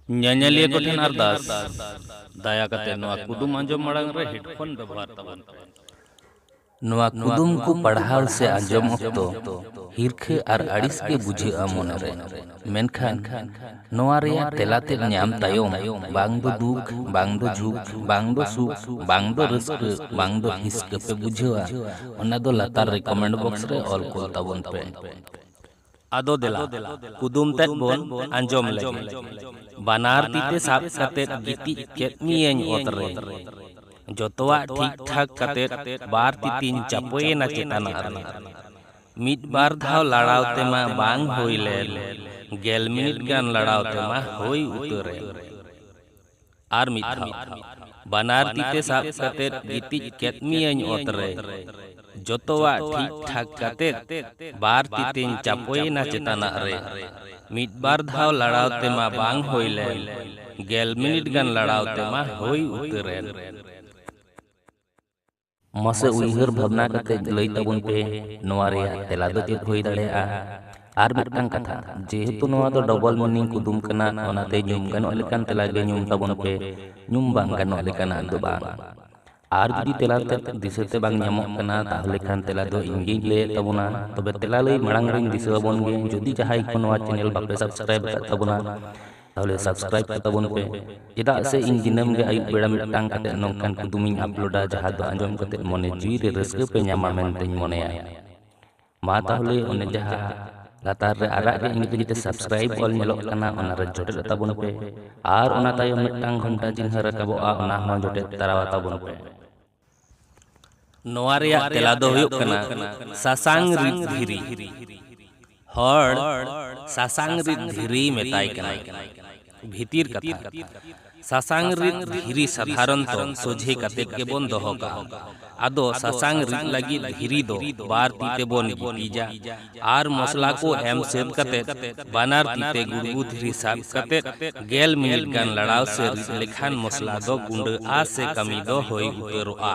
ᱧᱮᱧᱮᱞᱤᱭᱟᱹ ᱠᱚ ᱴᱷᱮᱱ ᱟᱨᱫᱟᱥ ᱫᱟᱭᱟ ᱠᱟᱛᱮ ᱱᱚᱣᱟ ᱠᱩᱫᱩᱢ ᱟᱸᱡᱚᱢ ᱢᱟᱲᱟᱝ ᱨᱮ ᱦᱮᱰᱯᱷᱳᱱ ᱵᱮᱵᱚᱦᱟᱨ ᱛᱟᱵᱚᱱ ᱯᱮ। ᱱᱚᱣᱟ ᱠᱩᱫᱩᱢ ᱠᱚ ᱯᱟᱲᱦᱟᱣ ᱥᱮ ᱟᱸᱡᱚᱢ ᱚᱠᱛᱚ ᱦᱤᱨᱠᱷᱟᱹ ᱟᱨ ᱟᱹᱲᱤᱥ ᱜᱮ ᱵᱩᱡᱷᱟᱹᱜᱼᱟ ᱢᱚᱱᱮᱨᱮ। ᱢᱮᱱᱠᱷᱟᱱ ᱱᱚᱣᱟ ᱨᱮᱭᱟᱜ ᱛᱮᱞᱟᱛᱮᱫ ᱧᱟᱢ ᱛᱟᱭᱚᱢ ᱵᱟᱝ ᱫᱚ ᱫᱩᱠ, ᱵᱟᱝ ᱫᱚ ᱡᱷᱩᱠ, ᱵᱟᱝ ᱫᱚ ᱥᱩᱠ, ᱵᱟᱝ ᱫᱚ ᱨᱟᱹᱥᱠᱟᱹ, ᱵᱟᱝ ᱫᱚ ᱦᱤᱥᱠᱟᱹ ᱯᱮ ᱵᱩᱡᱷᱟᱹᱣᱟ, ᱚᱱᱟ ᱫᱚ ᱞᱟᱛᱟᱨ ᱨᱮᱠᱚᱢᱮᱱᱴ ᱵᱚᱠᱥ ᱨᱮ ᱚᱞ ᱠᱳᱞ ᱛᱟᱵᱚᱱ ᱯᱮ। ᱟᱫᱚ ᱫᱮᱞᱟ ᱠᱩᱫᱩᱢ ᱛᱮᱫ ᱵᱚᱱ ᱟᱸᱡᱚᱢ ᱞᱮᱜᱮ। ᱵᱟᱱᱟᱨ ᱛᱤᱛᱮ ᱥᱟᱵ ᱠᱟᱛᱮᱫ ᱜᱤᱛᱤᱡ ᱠᱮᱫ ᱢᱤᱭᱟᱹᱧ ᱚᱛ ᱨᱮ, ᱡᱚᱛᱚᱣᱟᱜ ᱴᱷᱤᱠ ᱴᱷᱟᱠ ᱠᱟᱛᱮᱫ ᱵᱟᱨ ᱛᱤᱛᱤᱧ ᱪᱟᱯᱚᱭᱮᱱᱟ ᱪᱮᱛᱟᱱᱟᱜ ᱨᱮ। ᱢᱤᱫ ᱵᱟᱨ ᱫᱷᱟᱣ ᱞᱟᱲᱟᱣ ᱛᱮᱢᱟ ᱵᱟᱝ ᱦᱩᱭ ᱞᱮᱱ, 10 ᱢᱤᱱᱤᱴ ᱜᱟᱱ ᱞᱟᱲᱟᱣ ᱛᱮᱢᱟ ᱦᱩᱭ ᱩᱛᱟᱹᱨᱮᱱ। ᱟᱨ ᱢᱤᱫ ᱫᱷᱟᱣ ᱵᱟᱱᱟᱨ ᱛᱤᱛᱮ ᱥᱟᱵ ᱠᱟᱛᱮᱫ ᱜᱤᱛᱤᱡ ᱠᱮᱫ ᱢᱤᱭᱟᱹᱧ ᱚᱛ ᱨᱮ, ᱡᱚᱛᱚᱣᱟᱜ ᱴᱷᱤᱠ ᱴᱷᱟᱠ ᱠᱟᱛᱮᱫ ᱵᱟᱨ ᱛᱤᱛᱤᱧ ᱪᱟᱯᱚᱭᱮᱱᱟ ᱪᱮᱛᱟᱱᱟᱜ ᱨᱮ। ᱢᱤᱫ ᱵᱟᱨ ᱫᱷᱟᱣ ᱞᱟᱲᱟᱣ ᱛᱮᱢᱟ ᱵᱟᱝ ᱦᱩᱭ ᱞᱮᱱ, 10 ᱢᱤᱱᱤᱴ ᱜᱟᱱ ᱞᱟᱲᱟᱣ ᱛᱮᱢᱟ ᱦᱩᱭ ᱩᱛᱟᱹᱨᱮᱱ। ᱢᱟᱥᱮ ᱩᱭᱦᱟᱹᱨ ᱵᱷᱟᱵᱽᱱᱟ ᱠᱟᱛᱮ ᱞᱟᱹᱭ ᱛᱟᱵᱚᱱ ᱯᱮ ᱱᱚᱣᱟ ᱨᱮᱭᱟᱜ ᱛᱮᱞᱟ ᱫᱚ ᱪᱮᱫ ᱦᱩᱭ ᱫᱟᱲᱮᱭᱟᱜᱼᱟ। ᱟᱨ ᱢᱤᱫᱴᱟᱝ ᱠᱟᱛᱷᱟ, ᱡᱮᱦᱮᱛᱩ ᱱᱚᱣᱟ ᱫᱚ ᱰᱚᱵᱚᱞ ᱢᱤᱱᱤᱝ ᱠᱩᱫᱩᱢ ᱠᱟᱱᱟ, ᱚᱱᱟᱛᱮ ᱧᱩᱢ ᱜᱟᱱᱚᱜ ᱞᱮᱠᱟᱱ ᱛᱮᱞᱟ ᱜᱮ ᱧᱩᱢ ᱛᱟᱵᱚᱱ ᱯᱮ, ᱧᱩᱢ ᱵᱟᱝ ᱜᱟᱱᱚᱜ ᱞᱮᱠᱟᱱᱟᱜ ᱫᱚ ᱵᱟᱝ। ᱟᱨ ᱡᱩᱫᱤ ᱛᱮᱞᱟ ᱛᱮᱫ ᱫᱤᱥᱟᱹᱛᱮ ᱵᱟᱝ ᱧᱟᱢᱚᱜ ᱠᱟᱱᱟ, ᱛᱟᱦᱚᱞᱮ ᱠᱷᱟᱱ ᱛᱮᱞᱟ ᱫᱚ ᱤᱧᱜᱤᱧ ᱞᱟᱹᱭᱮᱫ ᱛᱟᱵᱚᱱᱟ। ᱛᱚᱵᱮ ᱛᱮᱞᱟ ᱞᱟᱹᱭ ᱢᱟᱲᱟᱝ ᱨᱤᱧ ᱫᱤᱥᱟᱹ ᱟᱵᱚᱱ ᱜᱮ, ᱡᱩᱫᱤ ᱡᱟᱦᱟᱸᱭ ᱠᱚ ᱱᱚᱣᱟ ᱪᱮᱱᱮᱞ ᱵᱟᱯᱮ ᱥᱟᱵᱥᱠᱨᱟᱭᱤᱵ ᱟᱠᱟᱫ ᱛᱟᱵᱚᱱᱟ, ᱛᱟᱦᱚᱞᱮ ᱥᱟᱵᱥᱠᱨᱟᱭᱤᱵ ᱛᱟᱵᱚᱱ ᱯᱮ। ᱪᱮᱫᱟᱜ ᱥᱮ ᱤᱧ ᱫᱤᱱᱟᱹᱢ ᱜᱮ ᱟᱹᱭᱩᱵ ᱵᱮᱲᱟ ᱢᱤᱫᱴᱟᱝ ᱠᱟᱛᱮᱫ ᱱᱚᱝᱠᱟᱱ ᱠᱩᱫᱩᱢᱤᱧ ᱟᱯᱞᱳᱰᱟ, ᱡᱟᱦᱟᱸ ᱫᱚ ᱟᱸᱡᱚᱢ ᱠᱟᱛᱮᱫ ᱢᱚᱱᱮ ᱡᱤᱣᱤ ᱨᱮ ᱨᱟᱹᱥᱠᱟᱹ ᱯᱮ ᱧᱟᱢᱟ ᱢᱮᱱᱛᱮᱧ ᱢᱚᱱᱮᱭᱟ। ᱢᱟ ᱛᱟᱦᱚᱞᱮ ᱚᱱᱮ ᱡᱟᱦᱟᱸ ᱞᱟᱛᱟᱨ ᱨᱮ ᱟᱨᱟᱜ ᱜᱮ ᱤᱝᱨᱮᱡᱤᱛᱮ ᱥᱟᱵᱥᱠᱨᱟᱭᱤᱵ ᱚᱞ ᱧᱮᱞᱚᱜ ᱠᱟᱱᱟ, ᱚᱱᱟᱨᱮ ᱡᱚᱴᱮᱫ ᱛᱟᱵᱚᱱ ᱯᱮ, ᱟᱨ ᱚᱱᱟ ᱛᱟᱭᱚᱢ ᱢᱤᱫᱴᱟᱝ ᱜᱷᱚᱱᱴᱟ ᱪᱤᱱᱦᱟᱹ ᱨᱟᱠᱟᱵᱚᱜᱼᱟ, ᱚᱱᱟ ᱦᱚᱸ ᱡᱚᱴᱮᱫ ᱛᱟᱨᱟ ᱛᱟᱵᱚᱱ ᱯᱮ। ᱱᱚᱣᱟ ᱨᱮᱭᱟᱜ ᱛᱮᱞᱟ ᱫᱚ ᱦᱩᱭᱩᱜ ᱠᱟᱱᱟ ᱥᱟᱥᱟᱝ ᱨᱤᱫ ᱫᱷᱤᱨᱤ। ᱦᱚᱲ ᱥᱟᱥᱟᱝ ᱨᱤᱫ ᱫᱷᱤᱨᱤ ᱢᱮᱛᱟᱭ ᱠᱟᱱᱟ। ᱵᱷᱤᱛᱤᱨ ᱠᱟᱛᱷᱟ, ᱥᱟᱥᱟᱝ ᱨᱤᱫ ᱫᱷᱤᱨᱤ ᱥᱟᱫᱷᱟᱨᱚᱱᱛᱚ ᱥᱚᱡᱷᱮ ᱠᱟᱛᱮᱫ ᱜᱮᱵᱚᱱ ᱫᱚᱦᱚ ᱠᱟᱜᱼᱟ। ᱟᱫᱚ ᱥᱟᱥᱟᱝ ᱨᱤᱫ ᱞᱟᱹᱜᱤᱫ ᱫᱷᱤᱨᱤ ᱫᱚ ᱵᱟᱨ ᱛᱤ ᱛᱮᱵᱚᱱ ᱜᱤᱛᱤᱡᱟ, ᱟᱨ ᱢᱚᱥᱞᱟ ᱠᱚ ᱮᱢ ᱥᱟᱹᱛ ᱠᱟᱛᱮᱫ ᱵᱟᱱᱟᱨ ᱛᱤᱛᱮ ᱜᱩᱲᱜᱩ ᱫᱷᱤᱨᱤ ᱥᱟᱵ ᱠᱟᱛᱮᱫ 10 ᱢᱤᱱᱤᱴ ᱜᱟᱱ ᱞᱟᱲᱟᱣ ᱥᱮ ᱨᱤᱫ ᱞᱮᱠᱷᱟᱱ ᱢᱚᱥᱞᱟ ᱫᱚ ᱜᱩᱸᱰᱟᱹᱜᱼᱟ ᱥᱮ ᱠᱟᱹᱢᱤ ᱫᱚ ᱦᱩᱭ ᱩᱛᱟᱹᱨᱚᱜᱼᱟ।